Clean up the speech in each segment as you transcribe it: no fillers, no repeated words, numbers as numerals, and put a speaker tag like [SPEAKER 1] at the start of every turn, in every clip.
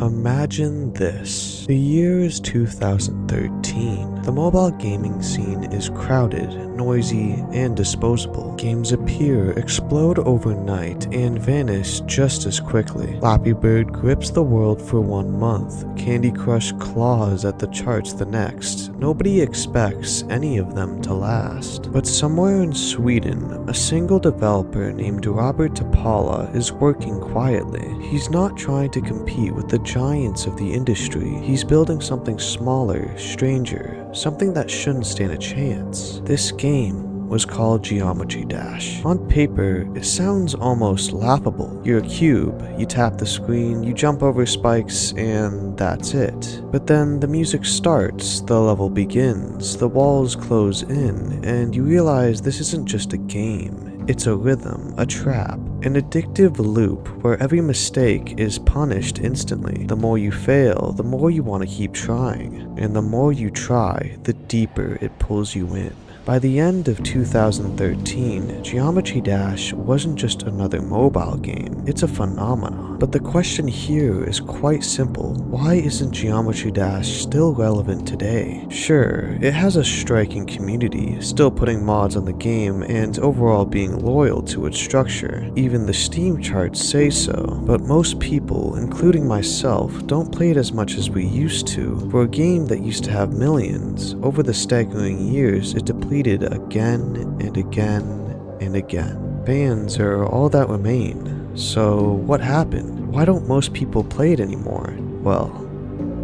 [SPEAKER 1] Imagine this. The year is 2013. The mobile gaming scene is crowded, noisy, and disposable. Games appear, explode overnight, and vanish just as quickly. Flappy Bird grips the world for 1 month. Candy Crush claws at the charts the next. Nobody expects any of them to last. But somewhere in Sweden, a single developer named Robert Tapala is working quietly. He's not trying to compete with the giants of the industry. He's building something smaller, stranger, something that shouldn't stand a chance. This game was called Geometry Dash. On paper, it sounds almost laughable. You're a cube, you tap the screen, you jump over spikes, and that's it. But then the music starts, the level begins, the walls close in, and you realize this isn't just a game. It's a rhythm, a trap, an addictive loop where every mistake is punished instantly. The more you fail, the more you want to keep trying, and the more you try, the deeper it pulls you in. By the end of 2013, Geometry Dash wasn't just another mobile game, it's a phenomenon. But the question here is quite simple. Why isn't Geometry Dash still relevant today? Sure, it has a striking community, still putting mods on the game and overall being loyal to its structure. Even the Steam charts say so, but most people, including myself, don't play it as much as we used to. For a game that used to have millions, over the staggering years it depleted again and again and again. Fans are all that remain. So what happened? Why don't most people play it anymore? Well,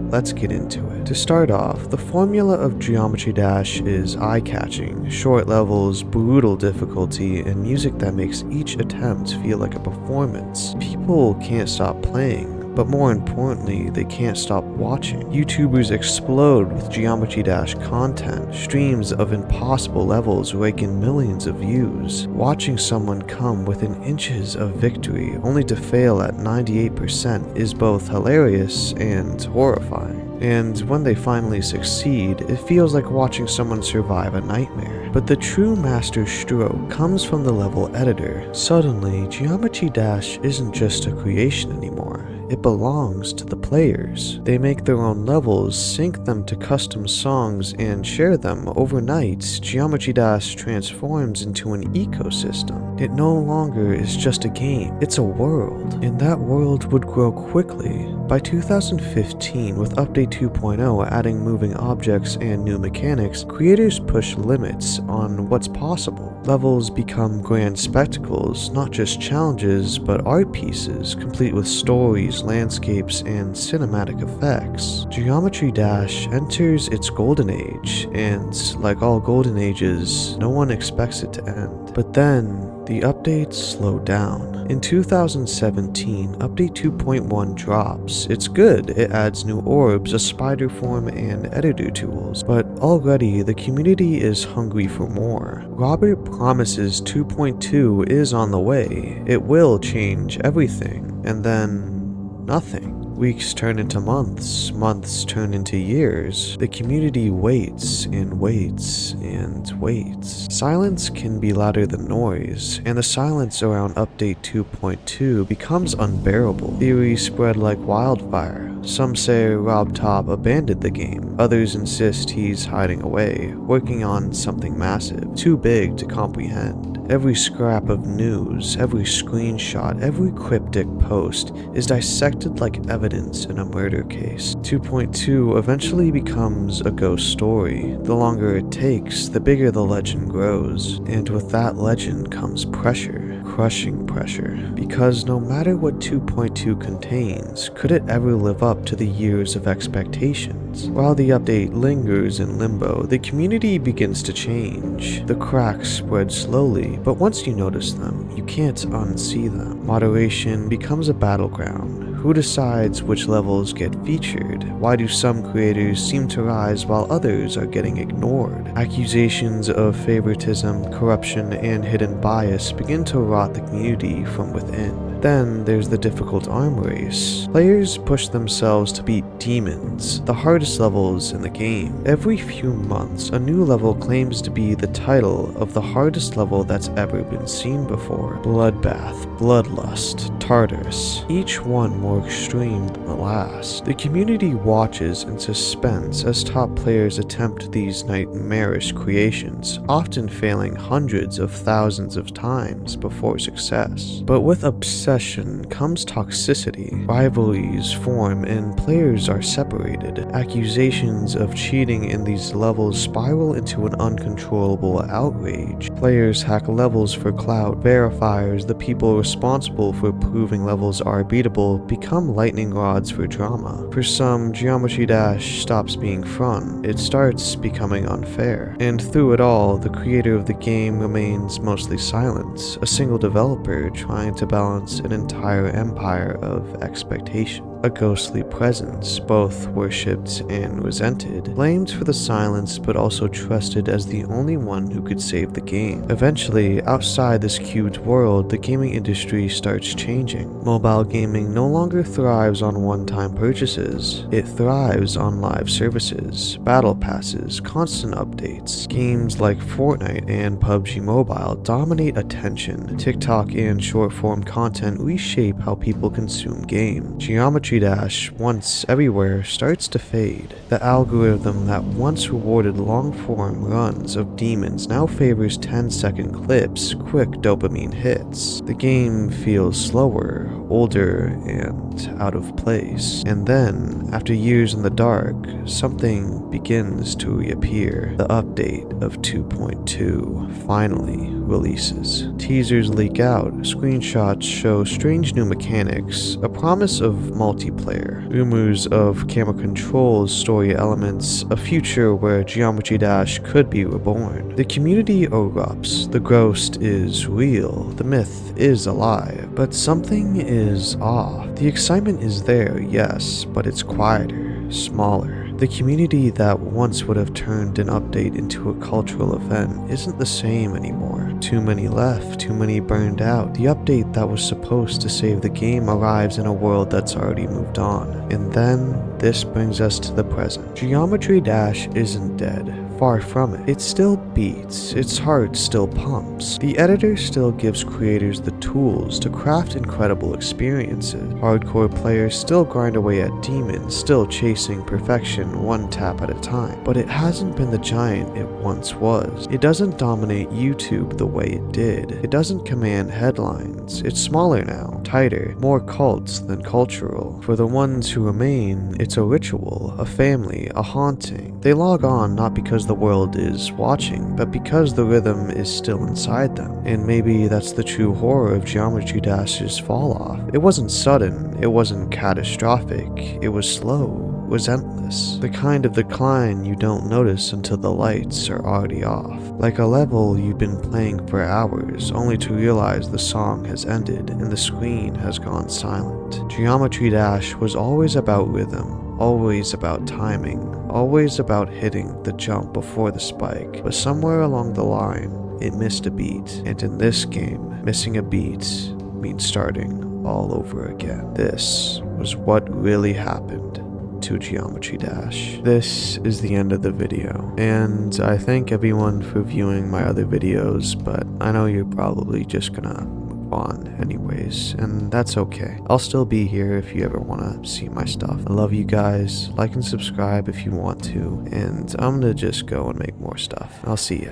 [SPEAKER 1] let's get into it. To start off, the formula of Geometry Dash is eye-catching, short levels, brutal difficulty, and music that makes each attempt feel like a performance. People can't stop playing. But more importantly, they can't stop watching. YouTubers explode with Geometry Dash content. Streams of impossible levels rake in millions of views. Watching someone come within inches of victory only to fail at 98% is both hilarious and horrifying. And when they finally succeed, it feels like watching someone survive a nightmare. But the true master stroke comes from the level editor. Suddenly, Geometry Dash isn't just a creation anymore. It belongs to the players. They make their own levels, sync them to custom songs, and share them. Overnight, Geometry Dash transforms into an ecosystem. It no longer is just a game, it's a world. And that world would grow quickly. By 2015, with Update 2.0 adding moving objects and new mechanics, creators push limits on what's possible. Levels become grand spectacles, not just challenges, but art pieces, complete with stories, landscapes, and cinematic effects. Geometry Dash enters its golden age, and like all golden ages, no one expects it to end. But then, the updates slow down. In 2017, Update 2.1 drops. It's good, it adds new orbs, a spider form, and editor tools, but already the community is hungry for more. Robert promises 2.2 is on the way, it will change everything, and then nothing. Weeks turn into months, months turn into years. The community waits and waits and waits. Silence can be louder than noise, and the silence around Update 2.2 becomes unbearable. Theories spread like wildfire. Some say Rob Top abandoned the game, others insist he's hiding away, working on something massive, too big to comprehend. Every scrap of news, every screenshot, every cryptic post is dissected like evidence in a murder case. 2.2 eventually becomes a ghost story. The longer it takes, the bigger the legend grows. And with that legend comes pressure, crushing pressure. Because no matter what 2.2 contains, could it ever live up to the years of expectations? While the update lingers in limbo, the community begins to change. The cracks spread slowly, but once you notice them, you can't unsee them. Moderation becomes a battleground. Who decides which levels get featured? Why do some creators seem to rise while others are getting ignored? Accusations of favoritism, corruption, and hidden bias begin to rot the community from within. Then there's the difficult arm race. Players push themselves to beat demons, the hardest levels in the game. Every few months, a new level claims to be the title of the hardest level that's ever been seen before. Bloodbath, Bloodlust, Tartarus, each one more extreme than the last. The community watches in suspense as top players attempt these nightmarish creations, often failing hundreds of thousands of times before success. But with obsession comes toxicity. Rivalries form and players are separated. Accusations of cheating in these levels spiral into an uncontrollable outrage. Players hack levels for clout. Verifiers, the people responsible for proving levels are beatable, become lightning rods for drama. For some, Geometry Dash stops being fun. It starts becoming unfair. And through it all, the creator of the game remains mostly silent, a single developer trying to balance an entire empire of expectation. A ghostly presence, both worshipped and resented, blamed for the silence but also trusted as the only one who could save the game. Eventually, outside this cubed world, the gaming industry starts changing. Mobile gaming no longer thrives on one-time purchases. It thrives on live services, battle passes, constant updates. Games like Fortnite and PUBG Mobile dominate attention. TikTok and short-form content reshape how people consume games. Geometry Dash, once everywhere, starts to fade. The algorithm that once rewarded long-form runs of demons now favors 10-second clips, quick dopamine hits. The game feels slower, older, and out of place. And then, after years in the dark, something begins to reappear. The update of 2.2 finally releases. Teasers leak out, screenshots show strange new mechanics, a promise of multiplayer, rumors of camera controls, story elements, a future where Geometry Dash could be reborn. The community erupts, the ghost is real, the myth is alive, but something is off. The excitement is there, yes, but it's quieter, smaller. The community that once would have turned an update into a cultural event isn't the same anymore. Too many left, too many burned out. The update that was supposed to save the game arrives in a world that's already moved on. And then, this brings us to the present. Geometry Dash isn't dead. Far from it. It still beats, its heart still pumps. The editor still gives creators the tools to craft incredible experiences. Hardcore players still grind away at demons, still chasing perfection one tap at a time. But it hasn't been the giant it once was. It doesn't dominate YouTube the way it did. It doesn't command headlines. It's smaller now, tighter, more cults than cultural. For the ones who remain, it's a ritual, a family, a haunting. They log on not because the world is watching, but because the rhythm is still inside them. And maybe that's the true horror of Geometry Dash's fall off. It wasn't sudden, it wasn't catastrophic, it was slow, relentless. The kind of decline you don't notice until the lights are already off. Like a level you've been playing for hours, only to realize the song has ended and the screen has gone silent. Geometry Dash was always about rhythm, always about timing, always about hitting the jump before the spike, but somewhere along the line, it missed a beat. And in this game, missing a beat means starting all over again. This was what really happened to Geometry Dash. This is the end of the video, and I thank everyone for viewing my other videos, but I know you're probably just gonna move on anyways, and that's okay. I'll still be here if you ever want to see my stuff. I love you guys. Like and subscribe if you want to, and I'm gonna just go and make more stuff. I'll see ya.